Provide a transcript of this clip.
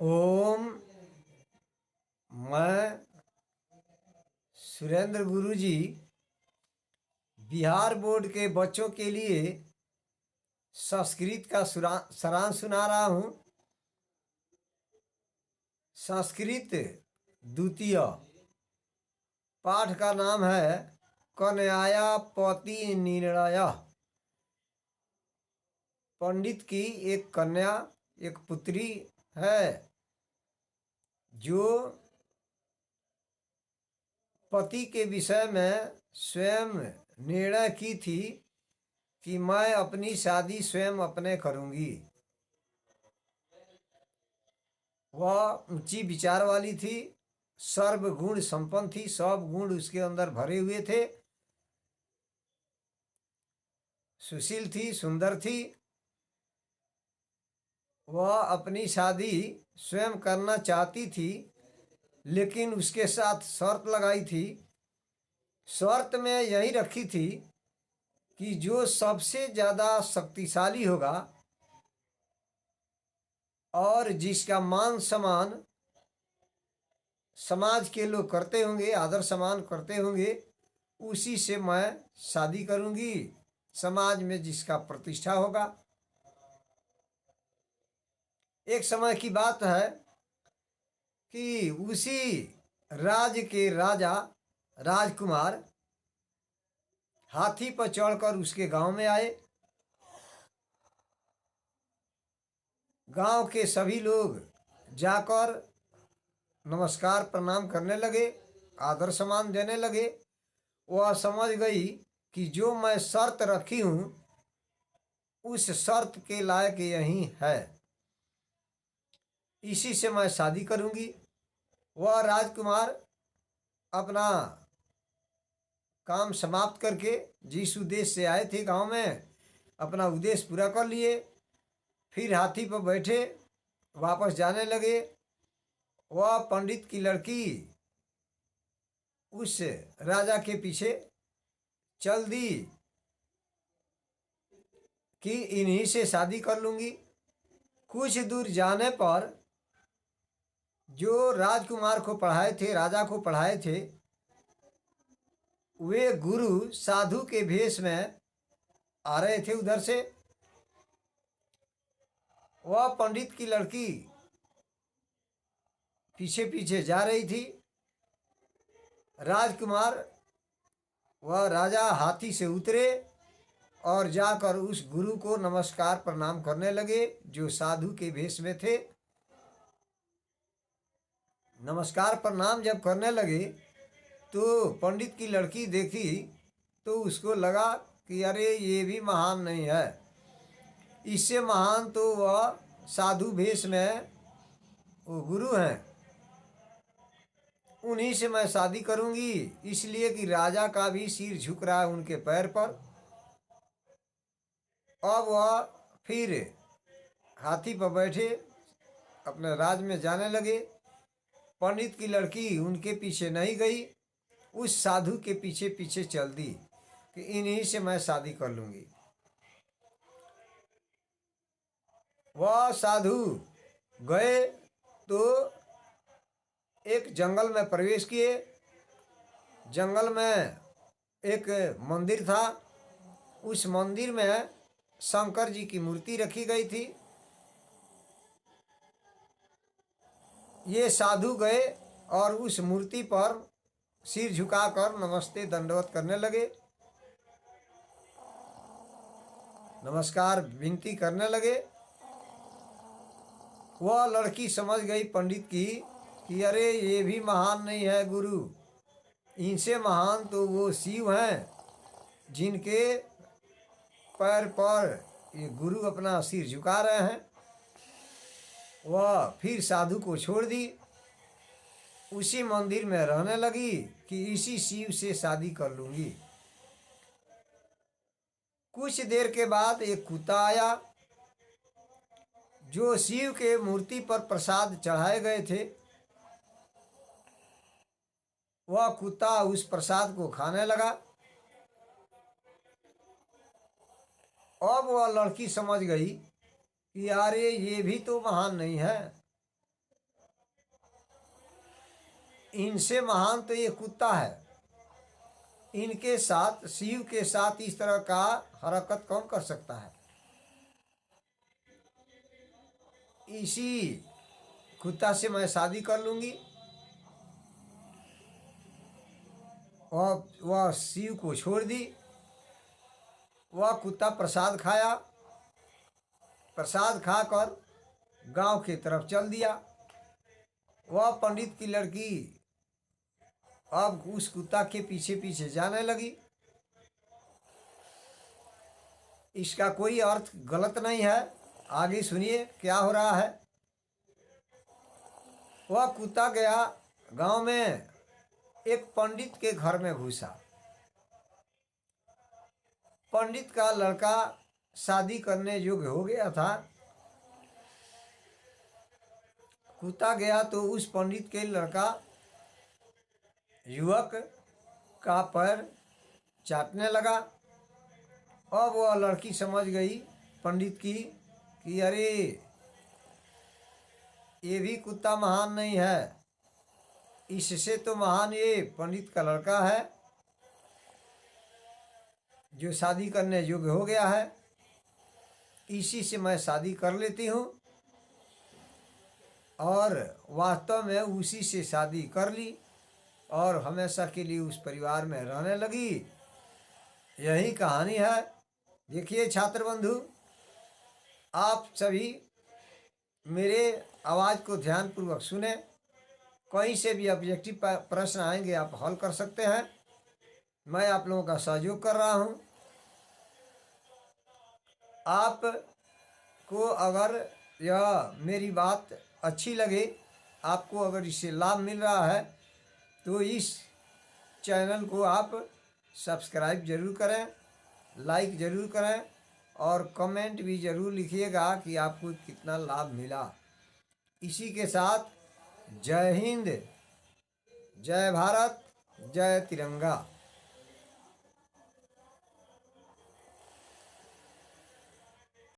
ओम। मैं सुरेंद्र गुरुजी बिहार बोर्ड के बच्चों के लिए संस्कृत का सारांश सुना रहा हूँ। संस्कृत द्वितीय पाठ का नाम है कन्याया पति निर्णय। पंडित की एक कन्या, एक पुत्री है जो पति के विषय में स्वयं निर्णय की थी कि मैं अपनी शादी स्वयं अपने करूंगी। वह ऊंची विचार वाली थी, सर्वगुण संपन्न थी, सब गुण उसके अंदर भरे हुए थे, सुशील थी, सुंदर थी। वह अपनी शादी स्वयं करना चाहती थी, लेकिन उसके साथ शर्त लगाई थी। शर्त में यही रखी थी कि जो सबसे ज़्यादा शक्तिशाली होगा और जिसका मान सम्मान समाज के लोग करते होंगे, आदर सम्मान करते होंगे, उसी से मैं शादी करूंगी। समाज में जिसका प्रतिष्ठा होगा। एक समय की बात है कि उसी राज्य के राजा राजकुमार हाथी पर चढ़कर उसके गांव में आए। गांव के सभी लोग जाकर नमस्कार प्रणाम करने लगे, आदर सम्मान देने लगे। वह समझ गई कि जो मैं शर्त रखी हूँ उस शर्त के लायक यही है, इसी से मैं शादी करूंगी। वह राजकुमार अपना काम समाप्त करके जिस उद्देश्य से आए थे गांव में, अपना उद्देश्य पूरा कर लिए। फिर हाथी पर बैठे वापस जाने लगे। वह पंडित की लड़की उस राजा के पीछे चल दी कि इन्हीं से शादी कर लूंगी। कुछ दूर जाने पर जो राजकुमार को पढ़ाए थे, राजा को पढ़ाए थे, वे गुरु साधु के भेष में आ रहे थे उधर से। वह पंडित की लड़की पीछे पीछे जा रही थी। राजकुमार वह राजा हाथी से उतरे और जाकर उस गुरु को नमस्कार प्रणाम करने लगे जो साधु के भेष में थे। नमस्कार प्रणाम जब करने लगे तो पंडित की लड़की देखी तो उसको लगा कि अरे ये भी महान नहीं है, इससे महान तो वह साधु भेष में वो गुरु हैं, उन्हीं से मैं शादी करूंगी। इसलिए कि राजा का भी सिर झुक रहा है उनके पैर पर। अब वह फिर हाथी पर बैठे अपने राज में जाने लगे। पंडित की लड़की उनके पीछे नहीं गई, उस साधु के पीछे पीछे चल दी कि इन्हीं से मैं शादी कर लूंगी। वह साधु गए तो एक जंगल में प्रवेश किए। जंगल में एक मंदिर था। उस मंदिर में शंकर जी की मूर्ति रखी गई थी। ये साधु गए और उस मूर्ति पर सिर झुकाकर नमस्ते दंडवत करने लगे, नमस्कार विनती करने लगे। वह लड़की समझ गई पंडित की कि अरे ये भी महान नहीं है गुरु, इनसे महान तो वो शिव हैं जिनके पैर पर ये गुरु अपना सिर झुका रहे हैं। वह फिर साधु को छोड़ दी, उसी मंदिर में रहने लगी कि इसी शिव से शादी कर लूंगी। कुछ देर के बाद एक कुत्ता आया। जो शिव के मूर्ति पर प्रसाद चढ़ाए गए थे, वह कुत्ता उस प्रसाद को खाने लगा। अब वह लड़की समझ गई कि यार ये भी तो महान नहीं है, इनसे महान तो ये कुत्ता है। इनके साथ, शिव के साथ इस तरह का हरकत कौन कर सकता है? इसी कुत्ता से मैं शादी कर लूंगी। वह शिव को छोड़ दी। वह कुत्ता प्रसाद खाया, प्रसाद खाकर गांव की तरफ चल दिया। वह पंडित की लड़की अब उस कुत्ता के पीछे पीछे जाने लगी। इसका कोई अर्थ गलत नहीं है, आगे सुनिए क्या हो रहा है। वह कुत्ता गया गांव में, एक पंडित के घर में घुसा। पंडित का लड़का शादी करने योग्य हो गया था। कुत्ता गया तो उस पंडित के लड़का युवक का पैर चाटने लगा। अब वह लड़की समझ गई पंडित की कि अरे ये भी कुत्ता महान नहीं है, इससे तो महान ये पंडित का लड़का है जो शादी करने योग्य हो गया है। इसी से मैं शादी कर लेती हूँ। और वास्तव में उसी से शादी कर ली और हमेशा के लिए उस परिवार में रहने लगी। यही कहानी है। देखिए छात्र बंधु, आप सभी मेरे आवाज़ को ध्यानपूर्वक सुने। कहीं से भी ऑब्जेक्टिव प्रश्न आएंगे आप हल कर सकते हैं। मैं आप लोगों का सहयोग कर रहा हूँ। आप को अगर यह मेरी बात अच्छी लगे, आपको अगर इससे लाभ मिल रहा है तो इस चैनल को आप सब्सक्राइब जरूर करें, लाइक जरूर करें और कमेंट भी ज़रूर लिखिएगा कि आपको कितना लाभ मिला। इसी के साथ जय हिंद, जय भारत, जय तिरंगा।